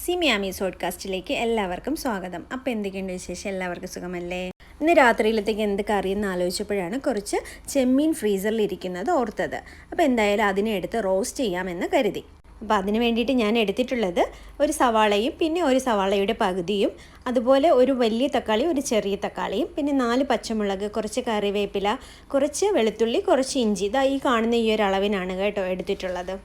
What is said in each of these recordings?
സിമിയാമീസ് പോഡ്കാസ്റ്റിലേക്ക് എല്ലാവർക്കും സ്വാഗതം. അപ്പോൾ എന്തൊക്കെയുണ്ട് വിശേഷം? എല്ലാവർക്കും സുഖമല്ലേ? ഇന്ന് രാത്രിയിലത്തേക്ക് എന്ത് കറിയെന്ന് ആലോചിച്ചപ്പോഴാണ് കുറച്ച് ചെമ്മീൻ ഫ്രീസറിൽ ഇരിക്കുന്നത് ഓർത്തത്. അപ്പോൾ എന്തായാലും അതിനെ എടുത്ത് റോസ്റ്റ് ചെയ്യാമെന്ന് കരുതി. അപ്പോൾ അതിന് വേണ്ടിയിട്ട് ഞാൻ എടുത്തിട്ടുള്ളത് ഒരു സവാളയും പിന്നെ ഒരു സവാളയുടെ പകുതിയും, അതുപോലെ ഒരു വലിയ തക്കാളി, ഒരു ചെറിയ തക്കാളിയും, പിന്നെ 4 പച്ചമുളക്, കുറച്ച് കറിവേപ്പില, കുറച്ച് വെളുത്തുള്ളി, കുറച്ച് ഇഞ്ചി. ഇതാ ഈ കാണുന്ന ഈ ഒരു അളവിനാണ് കേട്ടോ എടുത്തിട്ടുള്ളത്.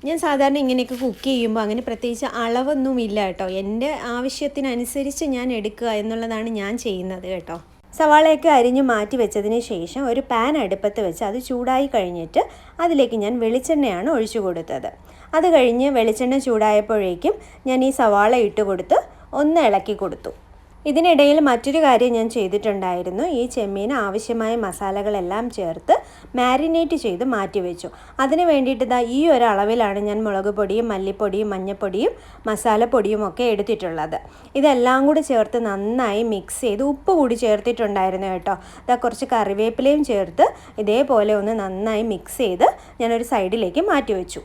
ഞാൻ സാധാരണ ഇങ്ങനെയൊക്കെ കുക്ക് ചെയ്യുമ്പോൾ അങ്ങനെ പ്രത്യേകിച്ച് അളവൊന്നുമില്ല കേട്ടോ. എൻ്റെ ആവശ്യത്തിനനുസരിച്ച് ഞാൻ എടുക്കുക എന്നുള്ളതാണ് ഞാൻ ചെയ്യുന്നത് കേട്ടോ. സവാളയൊക്കെ അരിഞ്ഞ് മാറ്റി വെച്ചതിന് ശേഷം ഒരു പാൻ അടുപ്പത്ത് വെച്ച് അത് ചൂടായി കഴിഞ്ഞിട്ട് അതിലേക്ക് ഞാൻ വെളിച്ചെണ്ണയാണ് ഒഴിച്ചു കൊടുത്തത്. അത് കഴിഞ്ഞ് വെളിച്ചെണ്ണ ചൂടായപ്പോഴേക്കും ഞാൻ ഈ സവാള ഇട്ട് കൊടുത്ത് ഒന്ന് ഇളക്കി കൊടുത്തു. ഇതിനിടയിൽ മറ്റൊരു കാര്യം ഞാൻ ചെയ്തിട്ടുണ്ടായിരുന്നു. ഈ ചെമ്മീന് ആവശ്യമായ മസാലകളെല്ലാം ചേർത്ത് മാരിനേറ്റ് ചെയ്ത് മാറ്റി വെച്ചു. അതിന് വേണ്ടിയിട്ട് ഈ ഒരു അളവിലാണ് ഞാൻ മുളക് പൊടിയും മല്ലിപ്പൊടിയും മഞ്ഞൾപ്പൊടിയും മസാലപ്പൊടിയും ഒക്കെ എടുത്തിട്ടുള്ളത്. ഇതെല്ലാം കൂടി ചേർത്ത് നന്നായി മിക്സ് ചെയ്ത് ഉപ്പ് കൂടി ചേർത്തിട്ടുണ്ടായിരുന്നു കേട്ടോ. കുറച്ച് കറിവേപ്പിലയും ചേർത്ത് ഇതേപോലെ ഒന്ന് നന്നായി മിക്സ് ചെയ്ത് ഞാനൊരു സൈഡിലേക്ക് മാറ്റി വെച്ചു.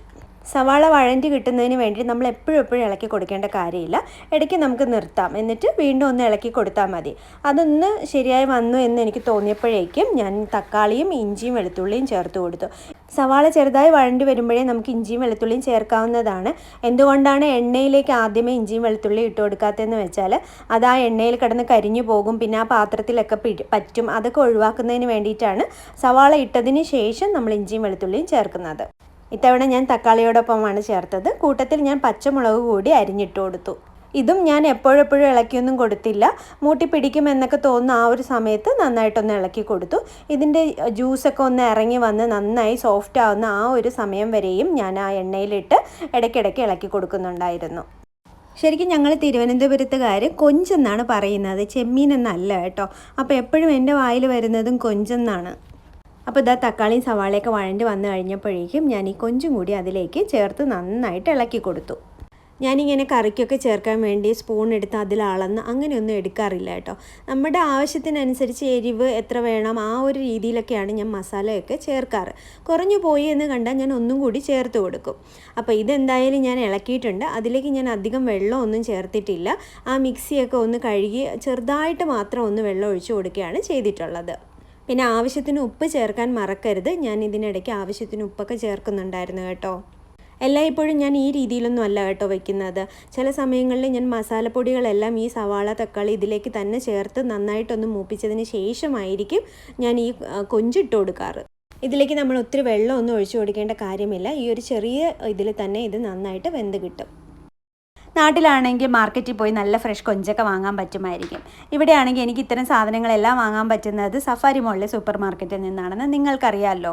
സവാള വഴണ്ടി കിട്ടുന്നതിന് വേണ്ടി നമ്മൾ എപ്പോഴും ഇളക്കി കൊടുക്കേണ്ട കാര്യമില്ല. ഇടയ്ക്ക് നമുക്ക് നിർത്താം, എന്നിട്ട് വീണ്ടും ഒന്ന് ഇളക്കി കൊടുത്താൽ മതി. അതൊന്ന് ശരിയായി വന്നു എന്ന് എനിക്ക് തോന്നിയപ്പോഴേക്കും ഞാൻ തക്കാളിയും ഇഞ്ചിയും വെളുത്തുള്ളിയും ചേർത്ത് കൊടുത്തു. സവാള ചെറുതായി വഴണ്ടി വരുമ്പോഴേ നമുക്ക് ഇഞ്ചിയും വെളുത്തുള്ളിയും ചേർക്കാവുന്നതാണ്. എന്തുകൊണ്ടാണ് എണ്ണയിലേക്ക് ആദ്യമേ ഇഞ്ചിയും വെളുത്തുള്ളിയും ഇട്ട് കൊടുക്കാത്തതെന്ന് വെച്ചാൽ അത് ആ എണ്ണയിൽ കിടന്ന് കരിഞ്ഞു പോകും, പിന്നെ ആ പാത്രത്തിലൊക്കെ പറ്റും. അതൊക്കെ ഒഴിവാക്കുന്നതിന് വേണ്ടിയിട്ടാണ് സവാള ഇട്ടതിന് ശേഷം നമ്മൾ ഇഞ്ചിയും വെളുത്തുള്ളിയും ചേർക്കുന്നത്. ഇത്തവണ ഞാൻ തക്കാളിയോടൊപ്പമാണ് ചേർത്തത്. കൂട്ടത്തിൽ ഞാൻ പച്ചമുളക് കൂടി അരിഞ്ഞിട്ട് കൊടുത്തു. ഇതും ഞാൻ എപ്പോഴെപ്പോഴും ഇളക്കിയൊന്നും കൊടുത്തില്ല. മൂട്ടി പിടിക്കുമെന്നൊക്കെ തോന്നുന്ന ആ ഒരു സമയത്ത് നന്നായിട്ടൊന്ന് ഇളക്കി കൊടുത്തു. ഇതിൻ്റെ ജ്യൂസൊക്കെ ഒന്ന് ഇറങ്ങി വന്ന് നന്നായി സോഫ്റ്റ് ആവുന്ന ആ ഒരു സമയം വരെയും ഞാൻ ആ എണ്ണയിലിട്ട് ഇടയ്ക്കിടയ്ക്ക് ഇളക്കി കൊടുക്കുന്നുണ്ടായിരുന്നു. ശരിക്കും ഞങ്ങൾ തിരുവനന്തപുരത്തുകാർ കൊഞ്ചെന്നാണ് പറയുന്നത്, ചെമ്മീൻ എന്നല്ല കേട്ടോ. അപ്പോൾ എപ്പോഴും എൻ്റെ വായിൽ വരുന്നതും കൊഞ്ചെന്നാണ്. അപ്പോൾ തക്കാളിയും സവാളയൊക്കെ വഴണ്ടി വന്നു കഴിഞ്ഞപ്പോഴേക്കും ഞാൻ ഈ കൊഞ്ചും കൂടി അതിലേക്ക് ചേർത്ത് നന്നായിട്ട് ഇളക്കി കൊടുത്തു. ഞാനിങ്ങനെ കറിക്കൊക്കെ ചേർക്കാൻ വേണ്ടി സ്പൂൺ എടുത്ത് അതിൽ അളന്ന് അങ്ങനെയൊന്നും എടുക്കാറില്ല കേട്ടോ. നമ്മുടെ ആവശ്യത്തിനനുസരിച്ച് എരിവ് എത്ര വേണം ആ ഒരു രീതിയിലൊക്കെയാണ് ഞാൻ മസാലയൊക്കെ ചേർക്കാറ്. കുറഞ്ഞു പോയി എന്ന് കണ്ടാൽ ഞാൻ ഒന്നും കൂടി ചേർത്ത് കൊടുക്കും. അപ്പോൾ ഇതെന്തായാലും ഞാൻ ഇളക്കിയിട്ടുണ്ട്. അതിലേക്ക് ഞാൻ അധികം വെള്ളമൊന്നും ചേർത്തിട്ടില്ല. ആ മിക്സിയൊക്കെ ഒന്ന് കഴുകി ചെറുതായിട്ട് മാത്രം ഒന്ന് വെള്ളം ഒഴിച്ചു കൊടുക്കുകയാണ് ചെയ്തിട്ടുള്ളത്. പിന്നെ ആവശ്യത്തിന് ഉപ്പ് ചേർക്കാൻ മറക്കരുത്. ഞാൻ ഇതിനിടയ്ക്ക് ആവശ്യത്തിന് ഉപ്പൊക്കെ ചേർക്കുന്നുണ്ടായിരുന്നു കേട്ടോ. എല്ലായ്പ്പോഴും ഞാൻ ഈ രീതിയിലൊന്നും അല്ല കേട്ടോ വയ്ക്കുന്നത്. ചില സമയങ്ങളിൽ ഞാൻ മസാലപ്പൊടികളെല്ലാം ഈ സവാള തക്കാളി ഇതിലേക്ക് തന്നെ ചേർത്ത് നന്നായിട്ടൊന്ന് മൂപ്പിച്ചതിന് ശേഷമായിരിക്കും ഞാൻ ഈ കൊഞ്ചിട്ട് കൊടുക്കാറ്. ഇതിലേക്ക് നമ്മൾ ഒത്തിരി വെള്ളമൊന്നും ഒഴിച്ചു കൊടുക്കേണ്ട കാര്യമില്ല. ഈ ഒരു ചെറിയ ഇതിൽ തന്നെ ഇത് നന്നായിട്ട് വെന്ത് കിട്ടും. നാട്ടിലാണെങ്കിൽ മാർക്കറ്റിൽ പോയി നല്ല ഫ്രഷ് കൊഞ്ചൊക്കെ വാങ്ങാൻ പറ്റുമായിരിക്കും. ഇവിടെയാണെങ്കിൽ എനിക്ക് ഇത്തരം സാധനങ്ങളെല്ലാം വാങ്ങാൻ പറ്റുന്നത് സഫാരി മോളിലെ സൂപ്പർ മാർക്കറ്റിൽ നിന്നാണെന്ന് നിങ്ങൾക്കറിയാമല്ലോ.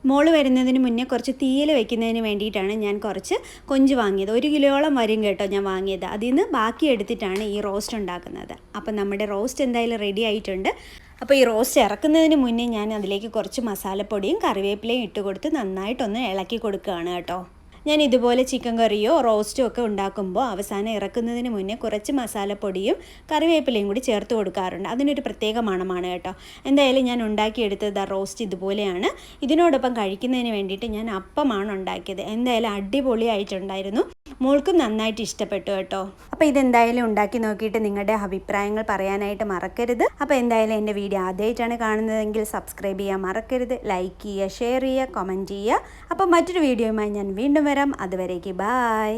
മോള് വരുന്നതിന് മുന്നേ കുറച്ച് തീയൽ വയ്ക്കുന്നതിന് വേണ്ടിയിട്ടാണ് ഞാൻ കുറച്ച് കൊഞ്ച് വാങ്ങിയത്. 1 കിലോയോളം വരും കേട്ടോ ഞാൻ വാങ്ങിയത്. അതിൽ നിന്ന് ബാക്കി എടുത്തിട്ടാണ് ഈ റോസ്റ്റ് ഉണ്ടാക്കുന്നത്. അപ്പം നമ്മുടെ റോസ്റ്റ് എന്തായാലും റെഡി ആയിട്ടുണ്ട്. അപ്പോൾ ഈ റോസ്റ്റ് ഇറക്കുന്നതിന് മുന്നേ ഞാൻ അതിലേക്ക് കുറച്ച് മസാലപ്പൊടിയും കറിവേപ്പിലയും ഇട്ട് കൊടുത്ത് നന്നായിട്ടൊന്ന് ഇളക്കി കൊടുക്കുകയാണ് കേട്ടോ. ഞാൻ ഇതുപോലെ ചിക്കൻ കറിയോ റോസ്റ്റോ ഒക്കെ ഉണ്ടാക്കുമ്പോൾ അവസാനം ഇറക്കുന്നതിന് മുന്നേ കുറച്ച് മസാലപ്പൊടിയും കറിവേപ്പിലയും കൂടി ചേർത്ത് കൊടുക്കാറുണ്ട്. അതിനൊരു പ്രത്യേക മണമാണ് കേട്ടോ. എന്തായാലും ഞാൻ ഉണ്ടാക്കിയെടുത്തത് റോസ്റ്റ് ഇതുപോലെയാണ്. ഇതിനോടൊപ്പം കഴിക്കുന്നതിന് വേണ്ടിയിട്ട് ഞാൻ അപ്പമാണ് ഉണ്ടാക്കിയത്. എന്തായാലും അടിപൊളിയായിട്ടുണ്ടായിരുന്നു. മോൾക്കും നന്നായിട്ട് ഇഷ്ടപ്പെട്ടു കേട്ടോ. അപ്പോൾ ഇതെന്തായാലും ഉണ്ടാക്കി നോക്കിയിട്ട് നിങ്ങളുടെ അഭിപ്രായങ്ങൾ പറയാനായിട്ട് മറക്കരുത്. അപ്പോൾ എന്തായാലും എൻ്റെ വീഡിയോ ആദ്യമായിട്ടാണ് കാണുന്നതെങ്കിൽ സബ്സ്ക്രൈബ് ചെയ്യാൻ മറക്കരുത്. ലൈക്ക് ചെയ്യുക, ഷെയർ ചെയ്യുക, കമൻറ്റ് ചെയ്യുക. അപ്പോൾ മറ്റൊരു വീഡിയോയുമായി ഞാൻ വീണ്ടും വരാം. അതുവരേക്ക് ബായ്.